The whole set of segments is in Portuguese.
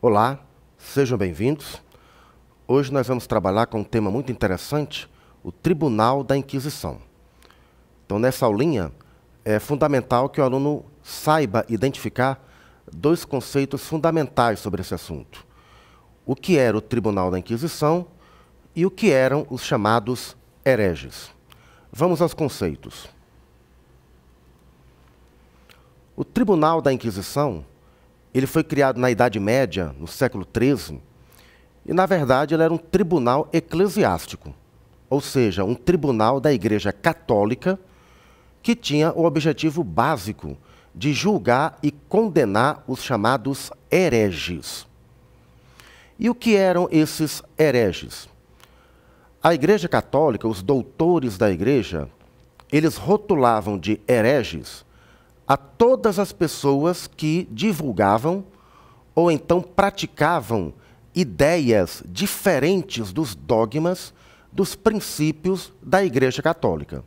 Olá, sejam bem-vindos. Hoje nós vamos trabalhar com um tema muito interessante, o Tribunal da Inquisição. Então, nessa aulinha, é fundamental que o aluno saiba identificar dois conceitos fundamentais sobre esse assunto. O que era o Tribunal da Inquisição e o que eram os chamados hereges. Vamos aos conceitos. O Tribunal da Inquisição, ele foi criado na Idade Média, no século XIII, e, na verdade, ele era um tribunal eclesiástico, ou seja, um tribunal da Igreja Católica que tinha o objetivo básico de julgar e condenar os chamados hereges. E o que eram esses hereges? A Igreja Católica, os doutores da Igreja, eles rotulavam de hereges a todas as pessoas que divulgavam ou então praticavam ideias diferentes dos dogmas, dos princípios da Igreja Católica.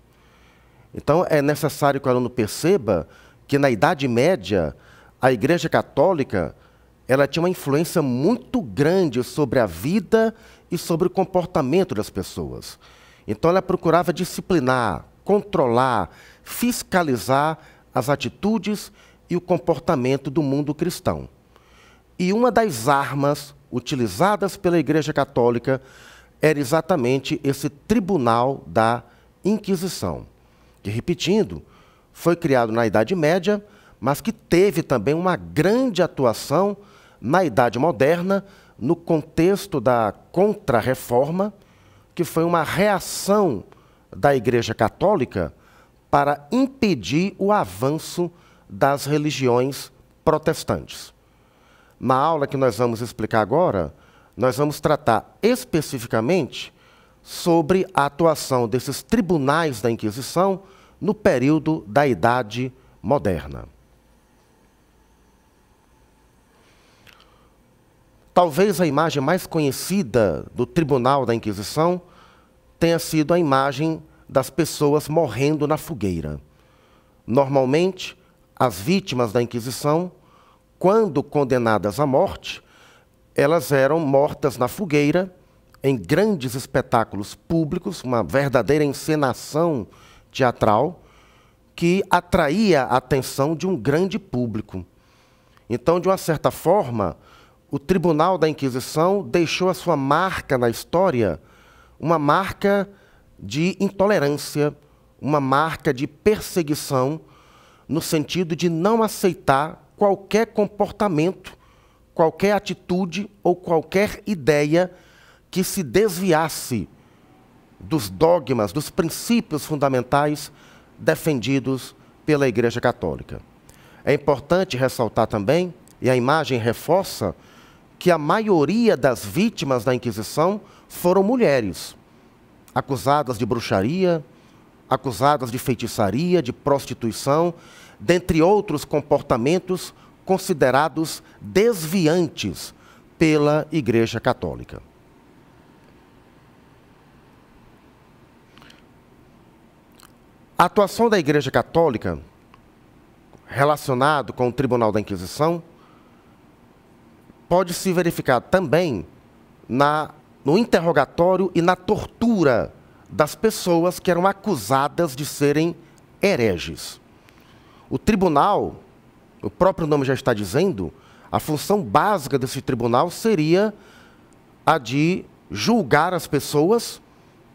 Então, é necessário que o aluno perceba que, na Idade Média, a Igreja Católica ela tinha uma influência muito grande sobre a vida e sobre o comportamento das pessoas. Então, ela procurava disciplinar, controlar, fiscalizar as atitudes e o comportamento do mundo cristão. E uma das armas utilizadas pela Igreja Católica era exatamente esse Tribunal da Inquisição, que, repetindo, foi criado na Idade Média, mas que teve também uma grande atuação na Idade Moderna, no contexto da Contra-Reforma, que foi uma reação da Igreja Católica para impedir o avanço das religiões protestantes. Na aula que nós vamos explicar agora, nós vamos tratar especificamente sobre a atuação desses tribunais da Inquisição no período da Idade Moderna. Talvez a imagem mais conhecida do Tribunal da Inquisição tenha sido a imagem das pessoas morrendo na fogueira. Normalmente, as vítimas da Inquisição, quando condenadas à morte, elas eram mortas na fogueira, em grandes espetáculos públicos, uma verdadeira encenação teatral, que atraía a atenção de um grande público. Então, de uma certa forma, o Tribunal da Inquisição deixou a sua marca na história, uma marca de intolerância, uma marca de perseguição, no sentido de não aceitar qualquer comportamento, qualquer atitude ou qualquer ideia que se desviasse dos dogmas, dos princípios fundamentais defendidos pela Igreja Católica. É importante ressaltar também, e a imagem reforça, que a maioria das vítimas da Inquisição foram mulheres, acusadas de bruxaria, acusadas de feitiçaria, de prostituição, dentre outros comportamentos considerados desviantes pela Igreja Católica. A atuação da Igreja Católica, relacionado com o Tribunal da Inquisição, pode se verificar também no interrogatório e na tortura das pessoas que eram acusadas de serem hereges. O tribunal, o próprio nome já está dizendo, a função básica desse tribunal seria a de julgar as pessoas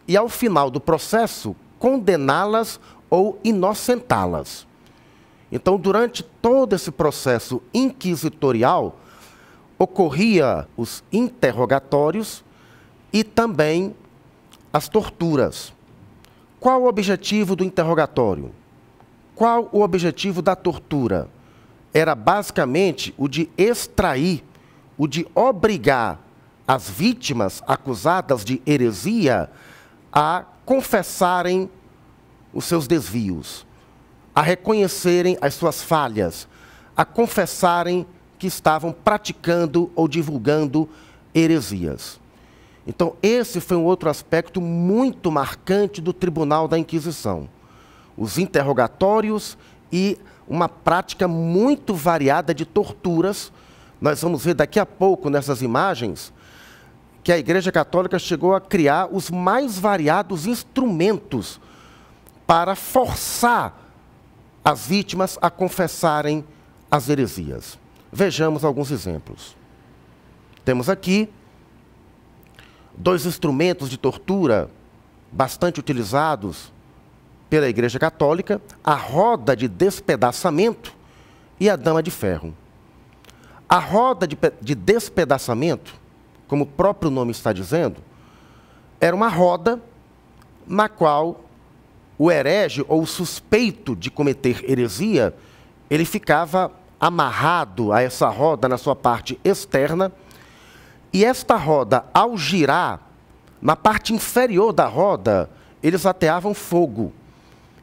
e, ao final do processo, condená-las ou inocentá-las. Então, durante todo esse processo inquisitorial, ocorria os interrogatórios e também as torturas. Qual o objetivo do interrogatório? Qual o objetivo da tortura? Era basicamente o de extrair, o de obrigar as vítimas acusadas de heresia a confessarem os seus desvios, a reconhecerem as suas falhas, a confessarem que estavam praticando ou divulgando heresias. Então, esse foi um outro aspecto muito marcante do Tribunal da Inquisição. Os interrogatórios e uma prática muito variada de torturas Nós vamos ver daqui a pouco nessas imagens que a Igreja Católica chegou a criar os mais variados instrumentos para forçar as vítimas a confessarem as heresias. Vejamos alguns exemplos. Temos aqui 2 instrumentos de tortura bastante utilizados pela Igreja Católica, a roda de despedaçamento e a dama de ferro. A roda de despedaçamento, como o próprio nome está dizendo, era uma roda na qual o herege ou o suspeito de cometer heresia, ele ficava amarrado a essa roda na sua parte externa, e esta roda, ao girar, na parte inferior da roda, eles ateavam fogo.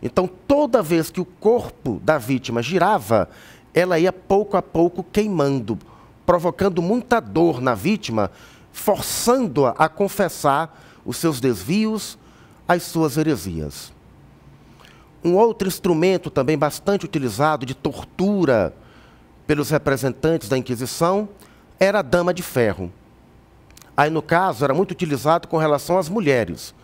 Então, toda vez que o corpo da vítima girava, ela ia pouco a pouco queimando, provocando muita dor na vítima, forçando-a a confessar os seus desvios, as suas heresias. Um outro instrumento também bastante utilizado de tortura pelos representantes da Inquisição era a dama de ferro. Aí, no caso, era muito utilizado com relação às mulheres.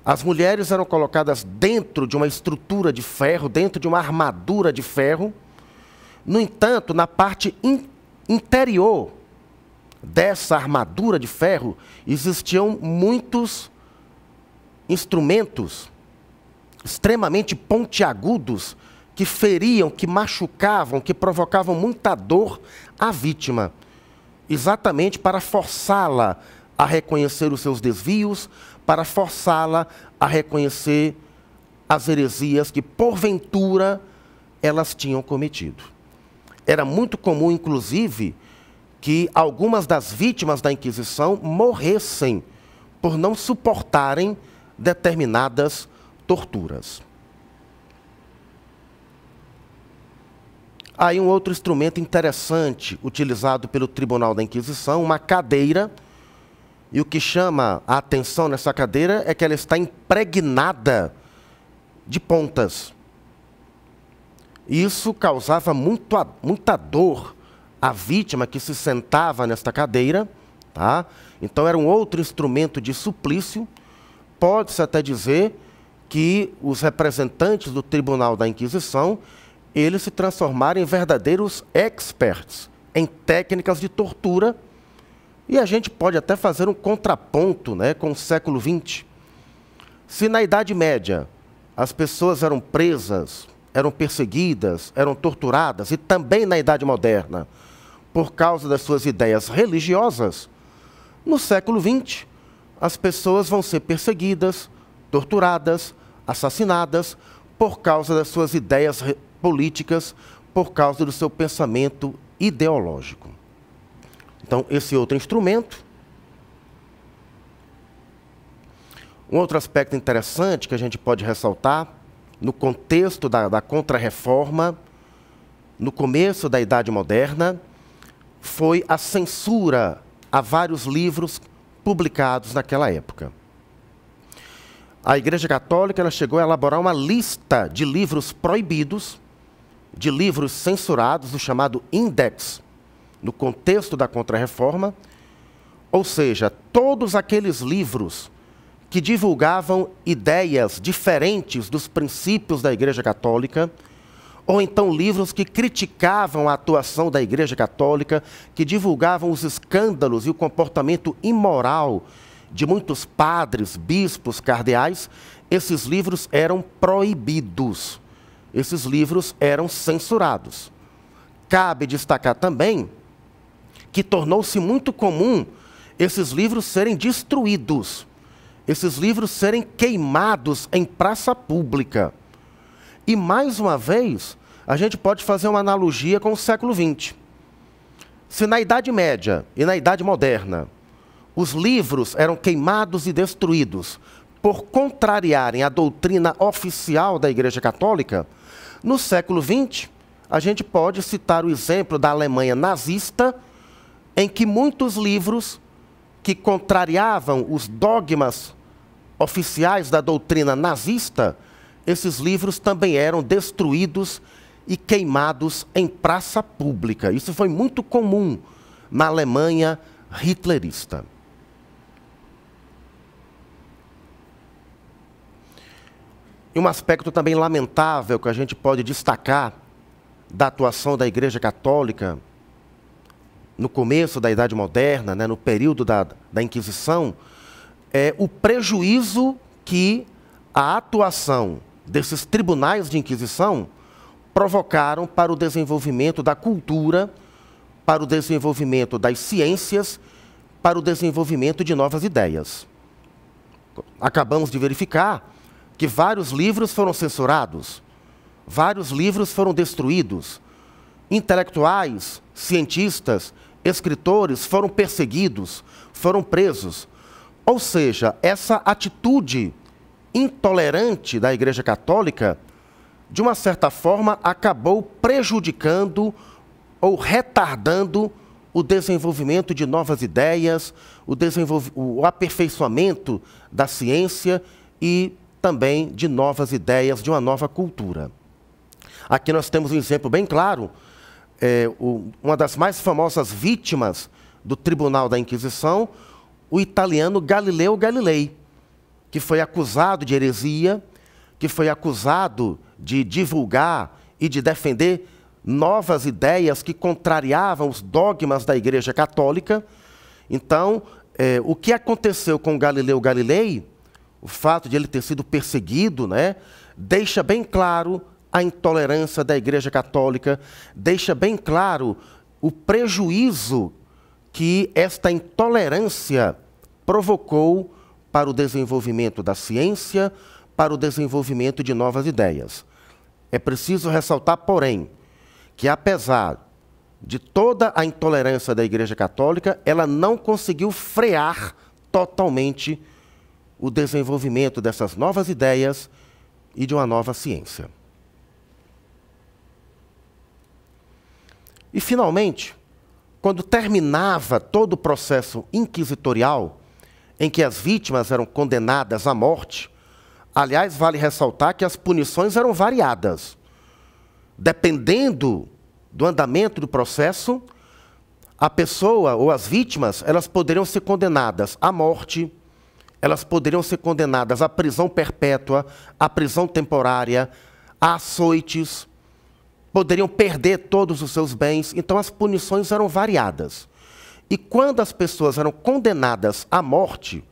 As mulheres eram colocadas dentro de uma estrutura de ferro, dentro de uma armadura de ferro. No entanto, na parte interior dessa armadura de ferro, existiam muitos instrumentos extremamente pontiagudos que feriam, que machucavam, que provocavam muita dor à vítima, exatamente para forçá-la a reconhecer os seus desvios, para forçá-la a reconhecer as heresias que, porventura, elas tinham cometido. Era muito comum, inclusive, que algumas das vítimas da Inquisição morressem por não suportarem determinadas torturas. Aí um outro instrumento interessante utilizado pelo Tribunal da Inquisição, uma cadeira, e o que chama a atenção nessa cadeira é que ela está impregnada de pontas. Isso causava muita dor à vítima que se sentava nesta cadeira, tá? Então era um outro instrumento de suplício. Pode-se até dizer que os representantes do Tribunal da Inquisição, eles se transformaram em verdadeiros experts em técnicas de tortura, e a gente pode até fazer um contraponto, né, com o século XX. Se na Idade Média as pessoas eram presas, eram perseguidas, eram torturadas, e também na Idade Moderna, por causa das suas ideias religiosas, no século XX as pessoas vão ser perseguidas, torturadas, assassinadas, por causa das suas ideias políticas, por causa do seu pensamento ideológico. Então, esse outro instrumento. Um outro aspecto interessante que a gente pode ressaltar, no contexto da Contra-Reforma, no começo da Idade Moderna, foi a censura a vários livros publicados naquela época. A Igreja Católica ela chegou a elaborar uma lista de livros proibidos, de livros censurados, o chamado Index, no contexto da Contra-Reforma, ou seja, todos aqueles livros que divulgavam ideias diferentes dos princípios da Igreja Católica, ou então livros que criticavam a atuação da Igreja Católica, que divulgavam os escândalos e o comportamento imoral de muitos padres, bispos, cardeais, esses livros eram proibidos. Esses livros eram censurados. Cabe destacar também que tornou-se muito comum esses livros serem destruídos, esses livros serem queimados em praça pública. E, mais uma vez, a gente pode fazer uma analogia com o século XX. Se na Idade Média e na Idade Moderna, os livros eram queimados e destruídos por contrariarem a doutrina oficial da Igreja Católica, no século XX, a gente pode citar o exemplo da Alemanha nazista, em que muitos livros que contrariavam os dogmas oficiais da doutrina nazista, esses livros também eram destruídos e queimados em praça pública. Isso foi muito comum na Alemanha hitlerista. E um aspecto também lamentável que a gente pode destacar da atuação da Igreja Católica no começo da Idade Moderna, né, no período da Inquisição, é o prejuízo que a atuação desses tribunais de Inquisição provocaram para o desenvolvimento da cultura, para o desenvolvimento das ciências, para o desenvolvimento de novas ideias. Acabamos de verificar que vários livros foram censurados, vários livros foram destruídos, intelectuais, cientistas, escritores foram perseguidos, foram presos. Ou seja, essa atitude intolerante da Igreja Católica, de uma certa forma, acabou prejudicando ou retardando o desenvolvimento de novas ideias, o aperfeiçoamento da ciência e também de novas ideias, de uma nova cultura. Aqui nós temos um exemplo bem claro, uma das mais famosas vítimas do Tribunal da Inquisição, o italiano Galileu Galilei, que foi acusado de heresia, que foi acusado de divulgar e de defender novas ideias que contrariavam os dogmas da Igreja Católica. Então, o que aconteceu com Galileu Galilei, o fato de ele ter sido perseguido, né, deixa bem claro a intolerância da Igreja Católica, deixa bem claro o prejuízo que esta intolerância provocou para o desenvolvimento da ciência, para o desenvolvimento de novas ideias. É preciso ressaltar, porém, que apesar de toda a intolerância da Igreja Católica, ela não conseguiu frear totalmente o desenvolvimento dessas novas ideias e de uma nova ciência. E, finalmente, quando terminava todo o processo inquisitorial, em que as vítimas eram condenadas à morte, aliás, vale ressaltar que as punições eram variadas. Dependendo do andamento do processo, a pessoa ou as vítimas, elas poderiam ser condenadas à morte, elas poderiam ser condenadas à prisão perpétua, à prisão temporária, a açoites, poderiam perder todos os seus bens. Então as punições eram variadas. E quando as pessoas eram condenadas à morte,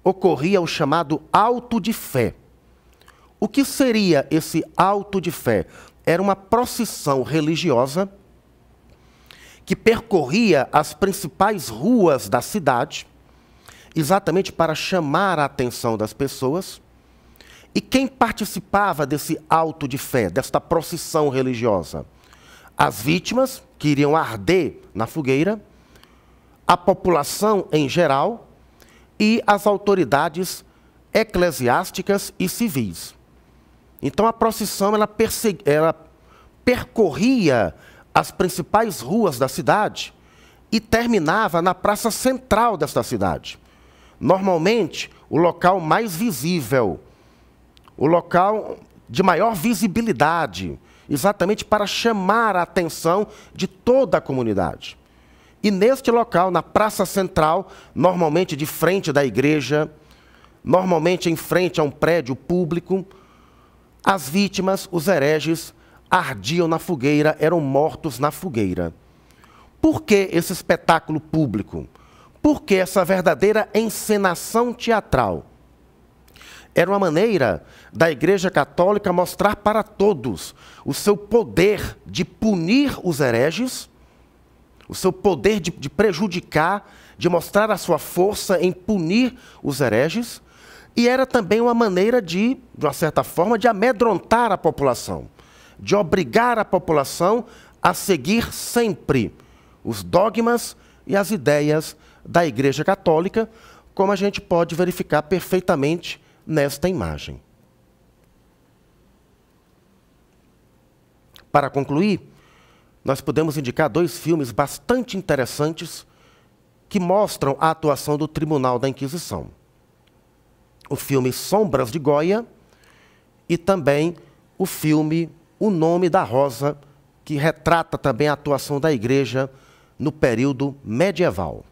ocorria o chamado auto de fé. O que seria esse auto de fé? Era uma procissão religiosa que percorria as principais ruas da cidade, exatamente para chamar a atenção das pessoas. E quem participava desse auto de fé, desta procissão religiosa? As vítimas, que iriam arder na fogueira, a população em geral e as autoridades eclesiásticas e civis. Então a procissão ela percorria as principais ruas da cidade e terminava na praça central desta cidade. Normalmente, o local mais visível, o local de maior visibilidade, exatamente para chamar a atenção de toda a comunidade. E neste local, na praça central, normalmente de frente da igreja, normalmente em frente a um prédio público, as vítimas, os hereges, ardiam na fogueira, eram mortos na fogueira. Por que esse espetáculo público? Por que essa verdadeira encenação teatral? Era uma maneira da Igreja Católica mostrar para todos o seu poder de punir os hereges, o seu poder de prejudicar, de mostrar a sua força em punir os hereges, e era também uma maneira de uma certa forma, de amedrontar a população, de obrigar a população a seguir sempre os dogmas e as ideias da Igreja Católica, como a gente pode verificar perfeitamente nesta imagem. Para concluir, nós podemos indicar dois filmes bastante interessantes que mostram a atuação do Tribunal da Inquisição. O filme Sombras de Goya e também o filme o nome da rosa, que retrata também a atuação da igreja no período medieval.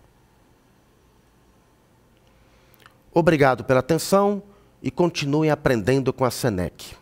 Obrigado pela atenção e continuem aprendendo com a SENEC.